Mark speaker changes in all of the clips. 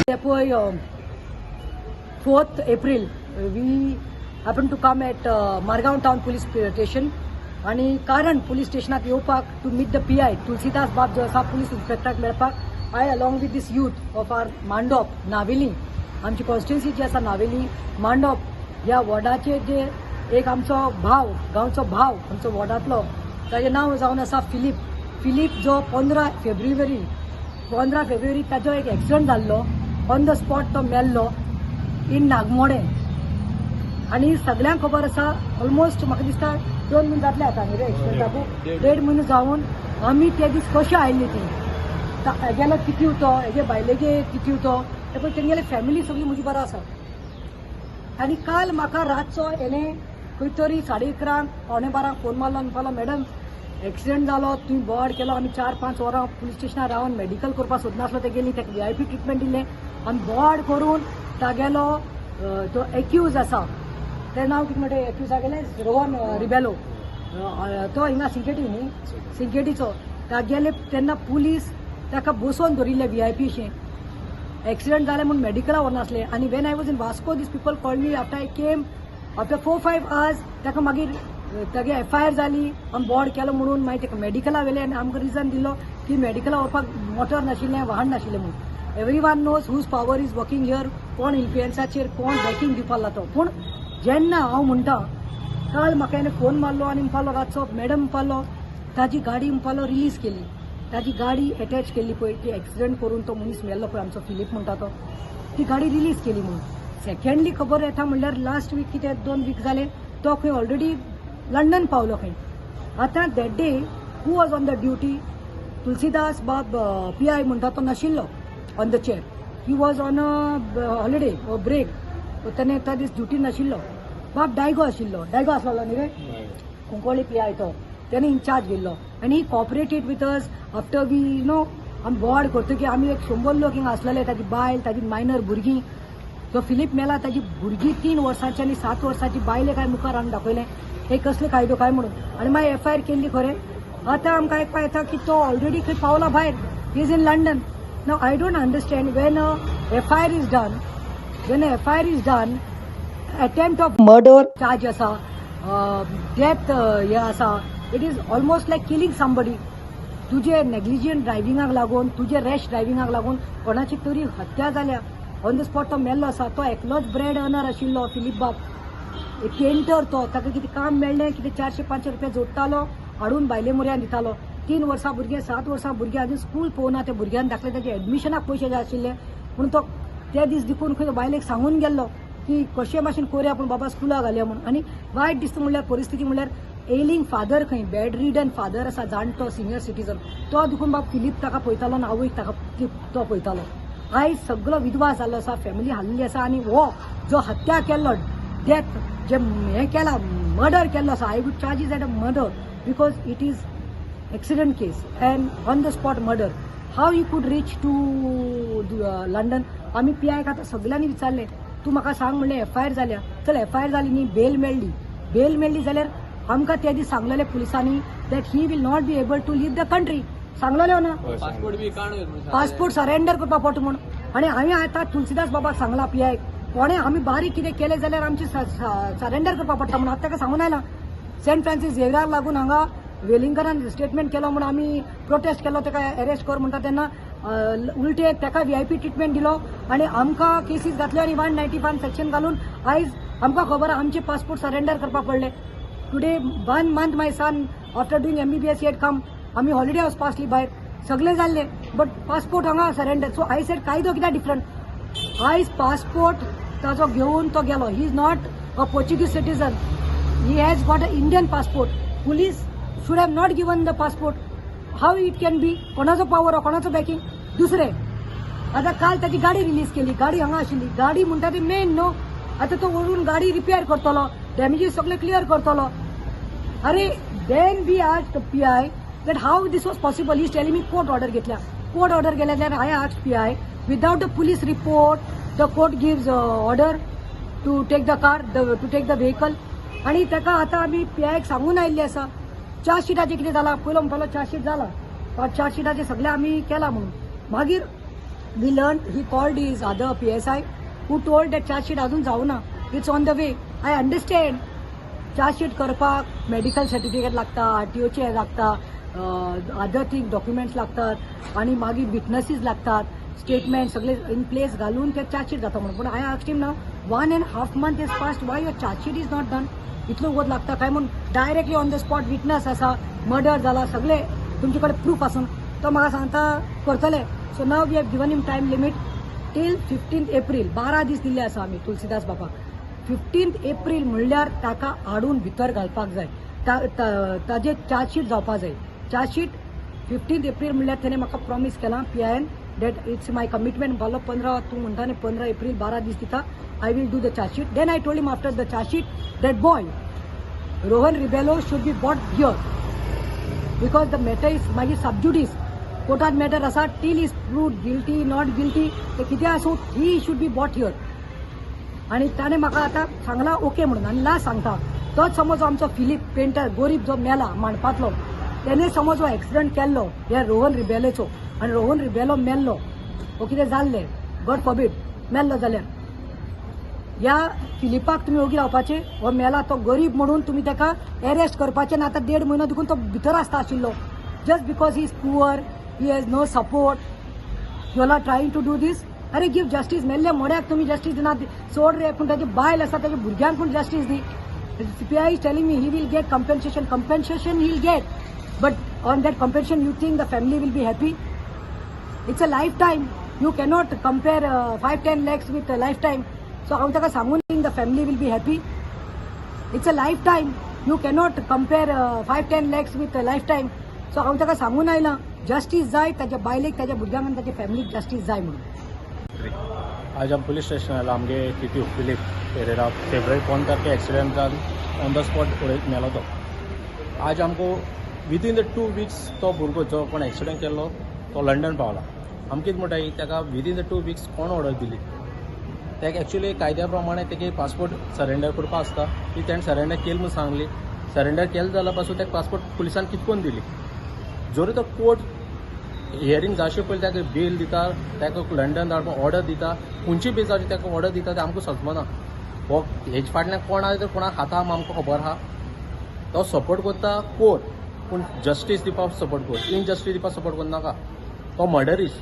Speaker 1: 4th April we happened to come at Margaon Town Police Station आणि कारण police स्टेशनात येवपाक to meet the PI Tulsidas बाब जो आसा पुलिस इन्स्पेक्टराक मेळपाक I along with this youth of our मांडोप नावेली आमची कॉन्स्टिट्युएन्सी जी आसा नावेली मांडोप ह्या वॉर्डाचे जे एक आमचो भाव गांवचो भाव आमचो वॉर्डांतलो ताचें नांव जावन आसा फिलीप जो 15 फेब्रुवारी ताजो एक एक्सिडंट जाल्लो ऑन द स्पॉट तो मेल्लो इन नागमोडे आणि सगळ्यांक खबर आसा ऑलमोस्ट म्हाका दिसता 2 म्हयने जातले आतां न्ही रे एक्सिडंटाक 1.5 म्हयने जावन आमी ते दीस कशें आयिल्ली ती हेगेलो किती तो हेगे बायलेगे किती तो तेंगेले फॅमिली सगळी म्हजी बरो आसा आनी काल म्हाका रातचो हेणे खंय तरी 11:30 11:15 फोन मारलो आनी म्हणपालो मॅडम एक्सिडंट जालो तुवें बोवाड केलो आमी 4-5 वरां पुलीस स्टेशनार रावन मेडिकल करपाक सोदनासलो ते गेली ताका VIP ट्रिटमेंट दिलें आनी बोवाड करून तागेलो तो एक्यूज आसा तें नांव कितें म्हणटा एक्यूजा गेलें रोहन रिबेलो तो हिंगा सिंकेटी न्ही सिंकेटीचो तागेले तेन्ना पुलीस ताका बसोवन दवरिल्ले VIPशें एक्सिडंट जालें म्हूण मेडिकला व्हरनासले आनी when I was in Vasco these people called me after I came after 4-5 hours ताका मागीर तागे FIR जाली आमी बोर्ड केलो म्हणून मागीर ताका मेडिकला व्हेले आनी आमकां रिजन दिलो की मेडिकला व्हरपाक मोटर नाशिल्लें वाहन नाशिल्लें म्हणून everyone knows whose power is working here कोण इन्फ्लुएन्साचेर कोण बॅकींग दिवपाक लागतो पूण जेन्ना हांव म्हणटा काल म्हाका हेणें फोन मारलो आनी म्हणपालो रातचो मॅडम म्हणपालो ताजी गाडी म्हणपालो रिलीज केली ताजी गाडी अटॅच केल्ली पळय ती एक्सिडंट करून तो मनीस मेल्लो पळय आमचो फिलीप म्हणटा तो ती गाडी रिलीज केली म्हणून सेकंडली खबर येता म्हणल्यार लास्ट वीक कितें 2 वीक जाले तो खंय ऑलरेडी लंडन पावलो खंय आतां that day who was on the duty Tulsidas बाब PI म्हणटा तो नाशिल्लो on the chair he was on a holiday ओ ब्रेक ताणें त्या दीस ड्युटी नाशिल्लो बाब डायगो आशिल्लो डायगो आसलो न्ही रे कुंकोळी PI तो त्याने इन्चार्ज गेल्लो आनी ही कॉपरेटेड विथ अस आफ्टर वी आमी बोवाड करतकीर आमी एक 100 लोक हिंगा आसलेले ताजी बायल ताजी मायनर भुरगीं तो फिलीप मेला ताजी भुरगीं 3 वर्सांची आनी 7 वर्सांची बायले काय मुखार हाडून दाखयलें हे कसले कायदो काय म्हणून आनी मागीर FIR केल्ली खरें आतां आमकां आयकपाक येता की तो ऑलरेडी खंय पावला भायर he is in London now I don't understand Wien FIR is done attempt of murder charge आसा डेथ हे आसा it is almost like killing somebody तुजे नेग्लिजंट ड्रायव्हिंगाक लागून तुजे रॅश ड्रायव्हिंगाक लागून कोणाची तरी हत्या जाल्या ऑन द स्पॉट तो मेल्लो आसा तो एकलोच ब्रेड अर्नर आशिल्लो फिलीप बाब पेंटर तो ताका कितें काम मेळ्ळें कितें 400-500 रुपया जोडटालो हाडून बायले मुऱ्यान दितालो 3 वर्सां भुरगे 7 वर्सां भुरगे आजून स्कूल पोवना त्या भुरग्यान दाखले ताचे एडमिशनाक पयशे जाय आशिल्ले पूण तो ते दीस देखून खंय बायलेक सांगून गेल्लो की कशे भाशेन करया पूण बाबा स्कुलाक घालया म्हणून आनी वायट दिसता म्हणल्यार परिस्थिती म्हणल्यार एलिंग फादर खंय बॅड रिडन फादर आसा जाणटो सिनियर सिटीजन तो देखून बाब फिलीप ताका पळयतालो आनी आवयक ताका तो पळयतालो आयज सगळो विधवा जाल्लो आसा फॅमिली हाल्ली आसा आनी हो जो हत्या केल्लो डेथ जे हे केला मर्डर केल्लो आसा I would charges at a murder because it is accident case and on the spot murder how you could reach to London आमी PIक आतां सगळ्यांनी विचारलें तूं म्हाका सांग म्हणलें FIR जाल्या चल FIR जाली न्ही बेल मेळ्ळी जाल्यार आमकां ते दीस सांगलेले पुलिसांनी that he will not be able to leave the country सांगलेले ना पासपोर्ट सरेंडर करपा पडटा म्हूण आनी हांवें आतां तुलसीदास बाबाक सांगला PIक कोणें आमी बारीक कितें केलें जाल्यार आमची सरेंडर करपा पडटा म्हणून आतां ताका सांगून आयला सेंट फ्रांसीस झेवियराक लागून हांगा वेलिंगटनान स्टेटमेंट केलो म्हूण आमी प्रोटेस्ट केलो ताका अरेस्ट कर म्हणटा तेन्ना उलटे ताका VIP ट्रिटमेंट दिलो आनी आमकां केसीस घातल्यो आनी 195 सेक्शन घालून आयज आमकां खबर आमचे पासपोर्ट सरेंडर करपा पडले today 1 month my son after doing MBBS yet come आमी हॉलिडे हावस पासली भायर सगळे जाल्ले बट पासपोर्ट हांगा सरेंडर सो आय सेड कायदो कित्याक डिफरंट आयज पासपोर्ट ताजो घेवन तो गेलो he is not a Portuguese citizen he has got a Indian passport police should have not given the passport how it can be कोणाचो power कोणाचो बॅकिंग दुसरे आतां काल ताची गाडी रिलीज केली गाडी हांगा आशिल्ली गाडी म्हणटा ती मेन न्हू आतां तो व्हरून गाडी रिपेअर करतलो डॅमेजीस सगळे क्लियर करतलो अरे then we asked PI that how this was possible. He is telling me court order घेतल्या court order गेल्यार I asked PI without the police report the court gives order to take the car to take the vehicle आणि ताका आतां आमी PIक सांगून आयिल्ले आसा चार्जशीटाचेर कितें जालां पयलो म्हणपालो चार्जशीट जाला चार्जशीटाचेर सगळें आमी केलां म्हणून मागीर we learned he called his other PSI who told that charge sheet अजून जाऊ ना, it's on the way. I understand. Charge sheet करपाक मेडिकल सर्टिफिकेट लागता, RTOचे लागता, अदर थिंग डॉक्युमेंट्स लागतात आणि मागीर विटनसीस लागतात, स्टेटमेंट सगळे इन प्लेस घालून ते चार्ज शीट जाता म्हणून. पण आय आस्क्ड हिम ना 1.5 months is past, Y your charge sheet is not done. इतलो वोट लागता काय म्हणून directly on the spot witness आसा, मर्डर जाला, सगळे तुमचे कडेन प्रूफ आसून तो म्हाका सांगता करतले. So now we have given him time limit till 15 April. 12 दीस दिल्ले आसा आमी तुलसीदास बाबा. 15 एप्रील म्हणल्यार ताका हाडून भितर घालपाक जाय, ताजे चार्जशीट जावपाक जाय. चार्जशीट 15 एप्रील म्हणल्यार तेणे म्हाका प्रॉमीस केला PIN date it's my commitment. बालो 15 तूं म्हणटा न्ही 15 एप्रील 12 दीस दिता, I will do the chargesheet. Then I told him after the chargesheet that boy Rohan Rebelo should be brought here because the matter is मागीर सबज्युडिस कोर्टात मॅटर आसा till is proved guilty not guilty ते कितें आसूं he should be brought here. आणि ताणे म्हाका आतां सांगला ओके म्हणून. आनी लास्ट सांगता तोच समज आमचो फिलीप पेंटर गोरीब जो मेला माणपातलो, त्याने समज हो एक्सिडंट केल्लो ह्या रोहन रिबेलोचो आनी रोहन रिबेलो मेल्लो वो कितें जाल्लें गॉड फॉरबिड मेल्लो जाल्यार ह्या फिलिपाक तुमी ओगी रावपाचे. हो मेला तो गरीब म्हणून तुमी ताका अरेस्ट करपाचें आनी आतां 1.5 म्हयनो देखून तो भितर आसता आशिल्लो just because he is poor, he has no support. You are trying to do this. अरे गिव जस्टीस. मेल्ले मोड्याक तुम्ही जस्टीस दिना. सोड रे, पूण ताची बायल आसा ताच्या भुरग्यांक पूण जस्टीस दी. CPI is telling me he will get compensation he will get, but on that compensation you think the family will be happy? It's a life time. You cannot compare 5-10 lakhs with life time. So हांव ताका सांगून think the family will be happy. It's a life time. You cannot compare 5-10 lakhs with life time. So हांव ताका सांगून आयलां justice जाय ताच्या बायलेक, ताच्या भुरग्यांक आनी ताच्या फॅमिलीक जस्टीस जाय म्हणून.
Speaker 2: आज हम पुलिस स्टेशन आयला आमगे TTO फिलीप पेरेरा फेब्रुवारी 15 एक्सिडेंट जावन ऑन द स्पॉट उडयत मेलो तो. आज आमको विदीन द 2 weeks तो भुरगो जो कोण एक्सिडेंट केल्लो तो लंडन पावला. आमकां कितें म्हणटाय ताका विदीन द 2 weeks कोण ऑर्डर दिली. ताका एक्चुली कायद्या प्रमाणे तेगे पासपोर्ट सरेंडर करपा आसता. ती ताणें सरेंडर केली म्हूण सांगली. सरेंडर केलें जाल्यार पासून ताका पासपोर्ट पुलिसान कितकोन दिली. जरी तो कोर्ट हियरींग जावचे पयलीं ताका बेल दिता, ताका लंडन धाडपाक ऑर्डर दिता, खंयची बेजाची ताका ऑर्डर दिता तें आमकां समजना. हो हेजे फाटल्यान कोण आहा तर कोणाक खाता आमकां खबर आहा. तो सपोर्ट करता कोर्ट, पूण जस्टीस दिवपाक सपोर्ट कोर्ट, इनजस्टीस दिवपाक सपोर्ट करनाका. तो मर्डरीस.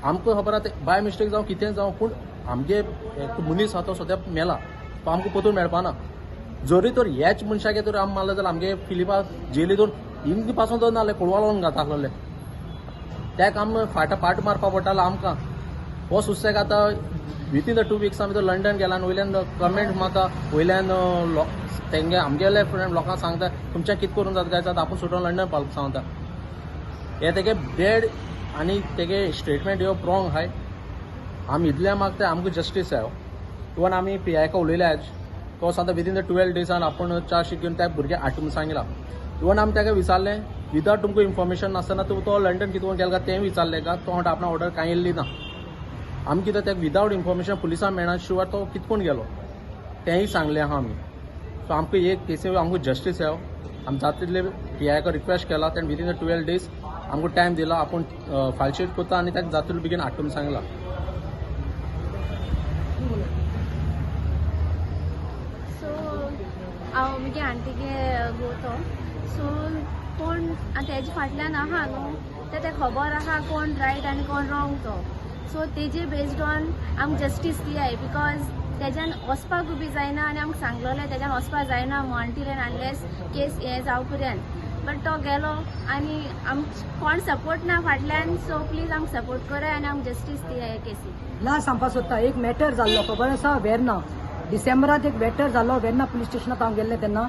Speaker 2: आमकां खबर आहा बाय मिस्टेक जावं कितें जावं, पूण आमगे मनीस आहा तो सद्या मेला, तो आमकां परतून मेळपाना. जरी तर ह्याच मनशागे तर आमी मारले जाल्यार आमगे फिलिपाक जेलीतून हिंदी पासून तर नासले कोळवा लावन घालता आसलेले. त्याक आमी फाट मारपा पडटालो आमकां. हो सुसेग आतां विथीन द 2 weeks आमी तो लंडन गेला आनी वयल्यान कमेंट मारता, वयल्यान तेंगे आमगेले फ्रेंड लोकांक सांगता तुमच्या कितें करून जाता काय जाता आपूण सुटोन लंडन पावपाक सांगता. हे तेगे बॅड आनी तेगे स्टेटमेंट ह्यो रॉंग आहाय. आमी इतलें मागता आमकां जस्टीस जायो. इवन आमी PI का उलयले आज, तो सांगता विदीन द 12 days आपूण चार्जशीट घेवन त्या भुरग्याक हाड म्हणून सांगिला. इवन आमी ताका विचारलें विदाउट तुमकां इन्फॉर्मेशन नासतना तो लंडन कितून गेला काय तें विचारलें का. तो म्हणटा आपणा ऑर्डर कांय येयल्ली ना. आमी कितें ताका विदाउट इन्फॉर्मेशन पुलिसांक मेळना शिवाय तो कितकोन गेलो तेंय सांगलें आहा आमी. सो आमकां एक केसी आमकां जस्टीस जायो. आमी जाता तितले PI का रिक्वेस्ट केला. तेणें विदीन द 12 days आमकां टायम दिला. आपूण फायलशीट करता आनी ताका जाता तितले बेगीन हाड म्हणून सांगला.
Speaker 3: हांव म्हगे आंटीगे भोंवतो. सो कोण तेजे फाटल्यान आहा न्हू तें तें खबर आहा कोण रायट आनी कोण रॉंग तो. सो तेजे बेस्ड ऑन आमकां जस्टीस दियाय. बिकॉज तेज्यान वचपाक बी जायना आनी आमकां सांगलोलें तेज्यान वचपाक जायना मॉन्टिलेन अनलेस केस हें जाव पर्यंत. बट तो गेलो आनी आमकां कोण सपोर्ट ना फाटल्यान. सो प्लीज आमकां सपोर्ट कराय आनी आमकां जस्टीस दियाय हे केसी.
Speaker 1: लास्ट सांगपाक सोदता एक मॅटर जाल्लो खबर आसा वेर्ना. डिसेंबरात एक मॅटर जाल्लो वेर्ना पुलीस स्टेशनात हांव गेल्लें तेन्ना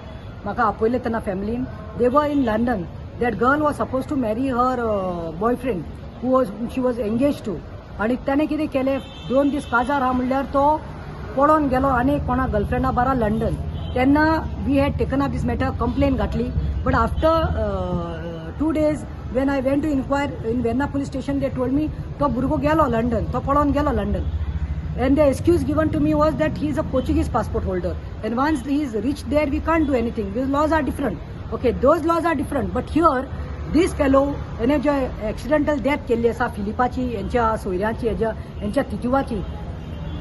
Speaker 1: म्हाका आपयलें तेन्ना फॅमिलीन. They were in London. That girl was suppose to marry her boyfriend she was engage to. आनी ताणें कितें केलें 2 दीस काजार आहा म्हणल्यार तो पळोवन गेलो आनी कोणा गर्लफ्रेंडा बारा लंडन. तेन्ना we had taken up this matter, complaint घातली. But after 2 days when I went to inquire in Verna police station they told me तो भुरगो गेलो लंडन, तो पळोवन गेलो London. And the excuse given to me was that he is a Portuguese passport holder. And once he is reached there, we can't do anything. Those laws are different. Okay, those laws are different. But here, this fellow हेणे जे accidental death केल्ली आसा फिलिपाची यांच्या सोयऱ्याची यांच्या तिजूवाची,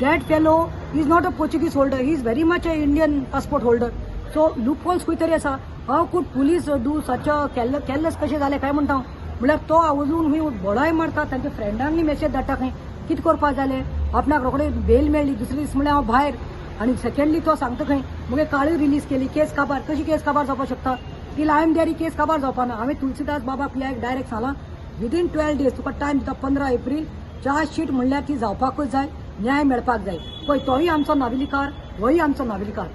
Speaker 1: that fellow is not a Portuguese holder, he is very much a Indian passport holder. So loopholes खंय तरी आसा. How could police do such a careless कशें जालें काय म्हणटा म्हळ्यार तो आवाजून खंय बोडाय मारता तांच्या फ्रेंडांनी मेसेज धाडटा खंय कितें करपा जालें आपणाक रोखडे बेल मेळ्ळी दुसरे दीस म्हळ्यार हांव भायर आनी सेकंडली तो सांगता खंय मुगे काळी रिलीज केली केस काबार कशी केस काबार जावपाक शकता ती आय एम देरी केस काबार जावपाना. हांवें तुलसीदास बाबा पियाक डायरेक्ट सांगलां विदीन 12 days तुका टायम दिता 15 एप्रील चार्जशीट म्हणल्यार ती जावपाकूच जाय न्याय मेळपाक जाय. पळय तोय आमचो नागरिकार होय आमचो नागरिकार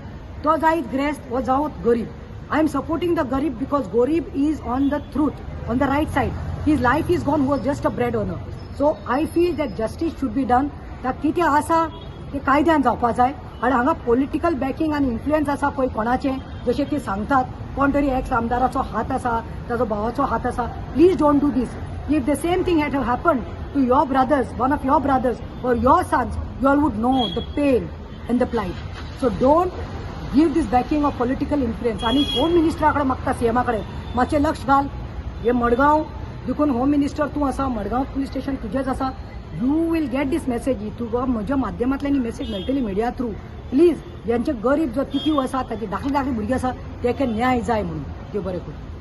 Speaker 1: तो जायत ग्रेस्त वो जावत गरीब. आय एम सपोर्टिंग द गरीब बिकॉज गरीब is on the truth on the right side. His life is gone was just a bread owner. So I feel that justice should be done. त्यात कितें आसा ते कायद्यान जावपाक जाय आनी हांगा पॉलिटिकल बॅकिंग आनी इन्फ्लुएन्स आसा पळय कोणाचें जशें की सांगतात कोण तरी एक्स आमदाराचो हात आसा ताजो भावाचो हात आसा. Please don't do these. If the same thing had happen to your brothers, one of your brothers or your sons, you all would know the pain and the plight. So don't give this backing of political influence. आणि home मिनिस्टराकडे मागता सीएमाकडे मातशें लक्ष घाल. हे मडगांव देखून home minister तूं आसा, Madgaon police station तुजेंच आसा. You will get this message. तुका म्हज्या माध्यमांतल्यान मेसेज मेळटली मिडिया थ्रू. प्लीज ज्यांचे गरीब जो तितीव आसा ताची धाकली धाकली भुरगीं आसा ताका न्याय जाय म्हणून. देव बरें करूं.